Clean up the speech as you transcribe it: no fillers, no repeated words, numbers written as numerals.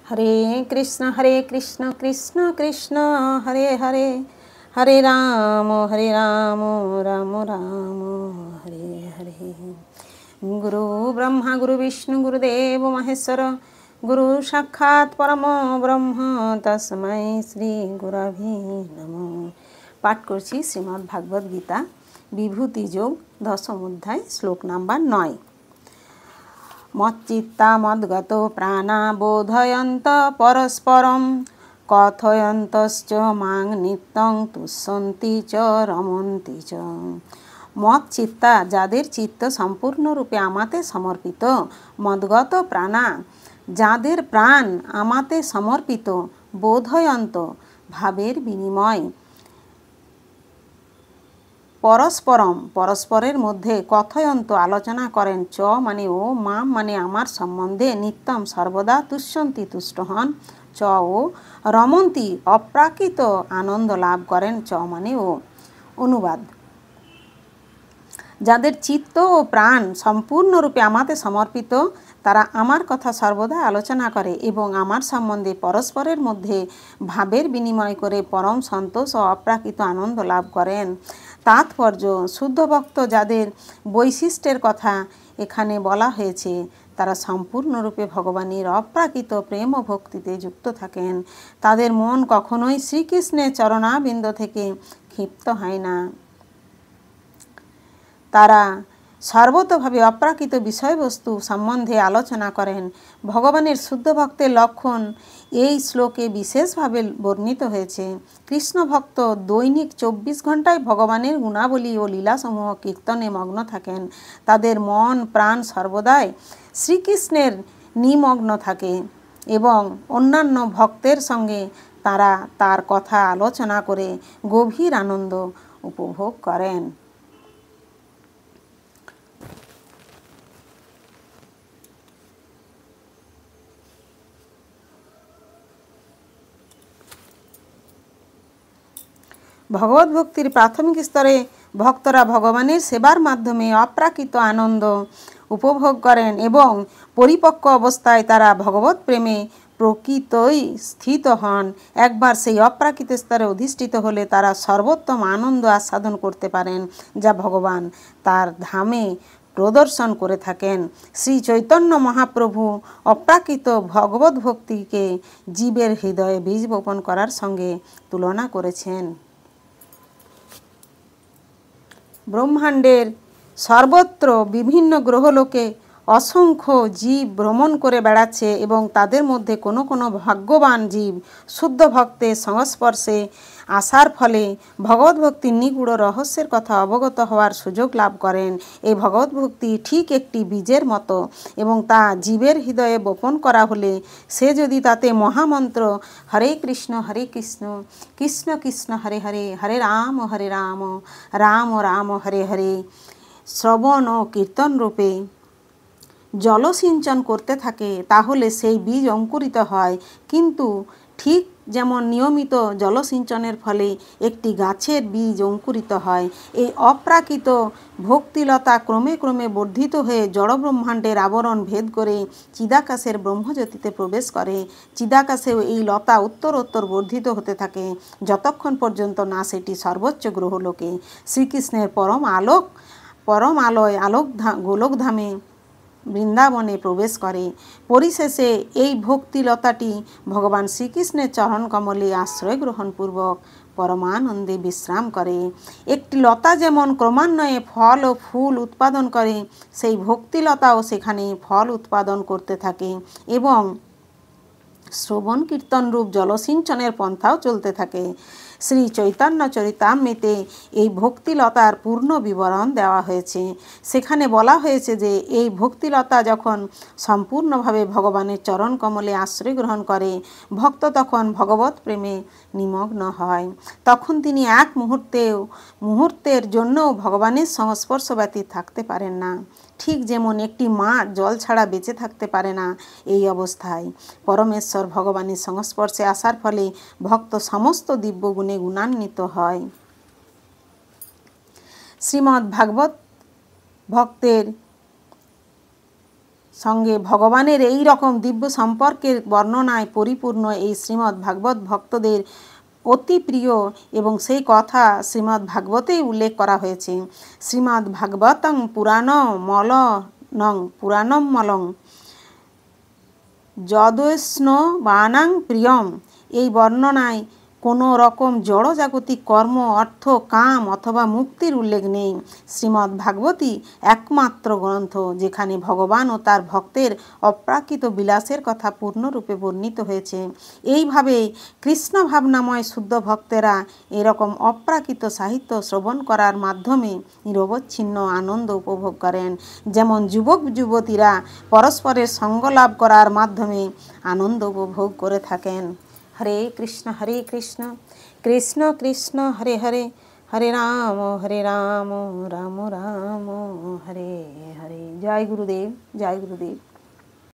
हरे कृष्ण कृष्ण कृष्ण हरे हरे, हरे राम राम राम हरे हरे। गुरु ब्रह्मा गुरु विष्णु गुरुदेव महेश्वर, गुरु साक्षात् परम ब्रह्म तस्मै श्री गुरवे नमः। पाठ करছি শ্রীমদ্ ভাগবত গীতা বিভূতি যোগ দশম অধ্যায় শ্লোক নাম্বার 9। মচ্চিত্তা মদ্গত প্রাণা বোধয়ন্ত পরস্পরম কথয়ন্তশ্চ মাং নিত্যং তুষ্যন্তি চ রমন্তি চ। মচ্চিত্তা যাদের চিত্ত সম্পূর্ণরূপে আমাতে সমর্পিত, মদ্গত প্রাণা যাদের প্রাণ আমাতে সমর্পিত, বোধয়ন্ত ভাবের বিনিময়, পরস্পরম পরস্পরের মধ্যে, কথয়ন্ত আলোচনা করেন, চ মানে ও, মা মানে আমার সম্বন্ধে, নিত্যম সর্বদা, তুষ্যন্তি তুষ্ট হন, চ ও, রমন্তি অপ্রাকৃত আনন্দ লাভ করেন, চ মানে ও। অনুবাদ: যাদের চিত্ত ও প্রাণ সম্পূর্ণরূপে আমাতে সমর্পিত, তারা আমার কথা সর্বদা আলোচনা করে এবং আমার সম্বন্ধে পরস্পরের মধ্যে ভাবের বিনিময় করে পরম সন্তোষ ও অপ্রাকৃত আনন্দ লাভ করেন। তাৎপর্য: শুদ্ধ ভক্ত যাদের বৈশিষ্ট্যের কথা এখানে বলা হয়েছে, তারা সম্পূর্ণরূপে ভগবানের অপ্রাকৃত প্রেম ও ভক্তিতে যুক্ত থাকেন। তাদের মন কখনোই শ্রীকৃষ্ণের চরণাবিন্দ থেকে ক্ষিপ্ত হয় না। তারা সর্বতোভাবে অপ্রাকৃত বিষয়বস্তু সম্বন্ধে আলোচনা করেন। ভগবানের শুদ্ধ ভক্তের লক্ষণ এই শ্লোকে বিশেষভাবে বর্ণিত হয়েছে। কৃষ্ণ ভক্ত দৈনিক 24 ঘণ্টায় ভগবানের গুণাবলী ও লীলাসমূহ কীর্তনে মগ্ন থাকেন। তাদের মন প্রাণ সর্বদাই শ্রীকৃষ্ণের নিমগ্ন থাকে এবং অন্যান্য ভক্তের সঙ্গে তারা তার কথা আলোচনা করে গভীর আনন্দ উপভোগ করেন। ভগবত ভক্তির প্রাথমিক স্তরে ভক্তরা ভগবানের সেবার মাধ্যমে অপ্রাকৃত আনন্দ উপভোগ করেন এবং পরিপক্ক অবস্থায় তারা ভগবত প্রেমে প্রকৃতই স্থিত হন। একবার সেই অপ্রাকৃত স্তরে অধিষ্ঠিত হলে তারা সর্বোত্তম আনন্দ আস্বাদন করতে পারেন, যা ভগবান তার ধামে প্রদর্শন করে থাকেন। শ্রী চৈতন্য মহাপ্রভু অপ্রাকৃত ভগবত ভক্তিকে জীবের হৃদয়ে বীজ বপন করার সঙ্গে তুলনা করেছেন। ব্রহ্মাণ্ডের সর্বত্র বিভিন্ন গ্রহলোকে অসংখ্য জীব ভ্রমণ করে বেড়াচ্ছে এবং তাদের মধ্যে কোনো কোনো ভাগ্যবান জীব শুদ্ধ ভক্তের সংস্পর্শে আসার ফলে ভগবদ্ভক্তির নিগূঢ় রহস্যের কথা অবগত হওয়ার সুযোগ লাভ করেন। এই ভগবদ্ভক্তি ঠিক একটি বীজের মতো এবং তা জীবের হৃদয়ে বপন করা হলে সে যদি তাতে মহামন্ত্র হরে কৃষ্ণ কৃষ্ণ কৃষ্ণ হরে হরে, হরে রাম রাম রাম হরে হরে শ্রবণ ও কীর্তন রূপে জলসিঞ্চন করতে থাকে, তাহলে সেই বীজ অঙ্কুরিত হয়। কিন্তু ঠিক যেমন নিয়মিত জলসিঞ্চনের ফলে একটি গাছের বীজ অঙ্কুরিত হয়, এই অপ্রাকৃত ভক্তিলতা ক্রমে ক্রমে বর্ধিত হয়ে জড়ব্রহ্মাণ্ডের আবরণ ভেদ করে চিদাকাশের ব্রহ্মজ্যোতিতে প্রবেশ করে। চিদাকাশেও এই লতা উত্তরোত্তর বর্ধিত হতে থাকে, যতক্ষণ পর্যন্ত না সেটি সর্বোচ্চ গ্রহলোকে শ্রীকৃষ্ণের পরম আলয় গোলকধামে বৃন্দাবনে প্রবেশ করে। পরিশেষে এই ভক্তিলতাটি ভগবান শ্রীকৃষ্ণের চরণ কমলে আশ্রয় গ্রহণপূর্বক পরমানন্দে বিশ্রাম করে। একটি লতা যেমন ক্রমান্বয়ে ফল ও ফুল উৎপাদন করে, সেই ভক্তিলতাও সেখানে ফল উৎপাদন করতে থাকে এবং শ্রবণ কীর্তন রূপ জলসিঞ্চনের পন্থাও চলতে থাকে। শ্রী চৈতন্য চরিতামৃতে এই ভক্তিলতার পূর্ণ বিবরণ দেওয়া হয়েছে। সেখানে বলা হয়েছে যে এই ভক্তিলতা যখন সম্পূর্ণভাবে ভগবানের চরণ কমলে আশ্রয় গ্রহণ করে, ভক্ত তখন ভগবত প্রেমে নিমগ্ন হয়। তখন তিনি এক মুহূর্তের জন্যও ভগবানের সংস্পর্শ ব্যতীত থাকতে পারেন না। ঠিক যেমন একটি মা জল ছাড়া বেঁচে থাকতে পারে না, এই অবস্থায় পরমেশ্বর ভগবানের সংস্পর্শে আসার ফলে ভক্ত সমস্ত দিব্য গুণে গুণান্বিত হয়। শ্রীমদ্ ভাগবত ভক্তের সঙ্গে ভগবানের এই রকম দিব্য সম্পর্কের বর্ণনায় পরিপূর্ণ এই শ্রীমদ্ ভাগবত ভক্তদের অতি প্রিয় এবং সেই কথা শ্রীমদ্ ভাগবতেই উল্লেখ করা হয়েছে। শ্রীমদ্ ভাগবতং পুরাণম মলং যদৈষ্ণবানাং প্রিয়ম। এই বর্ণনায় কোনো রকম জড়জাগতিক কর্ম, অর্থ, কাম অথবা মুক্তির উল্লেখ নেই। শ্রীমদ্ ভাগবতী একমাত্র গ্রন্থ যেখানে ভগবান ও তার ভক্তের অপ্রাকৃত বিলাসের কথা পূর্ণরূপে বর্ণিত হয়েছে। এইভাবেই কৃষ্ণ ভাবনাময় শুদ্ধ ভক্তেরা এরকম অপ্রাকৃত সাহিত্য শ্রবণ করার মাধ্যমে নিরবচ্ছিন্ন আনন্দ উপভোগ করেন, যেমন যুবক যুবতীরা পরস্পরের সঙ্গ লাভ করার মাধ্যমে আনন্দ উপভোগ করে থাকেন। হরে কৃষ্ণ কৃষ্ণ কৃষ্ণ হরে হরে, হরে রাম রাম রাম হরে হরে। জয় গুরুদেব, জয় গুরুদেব।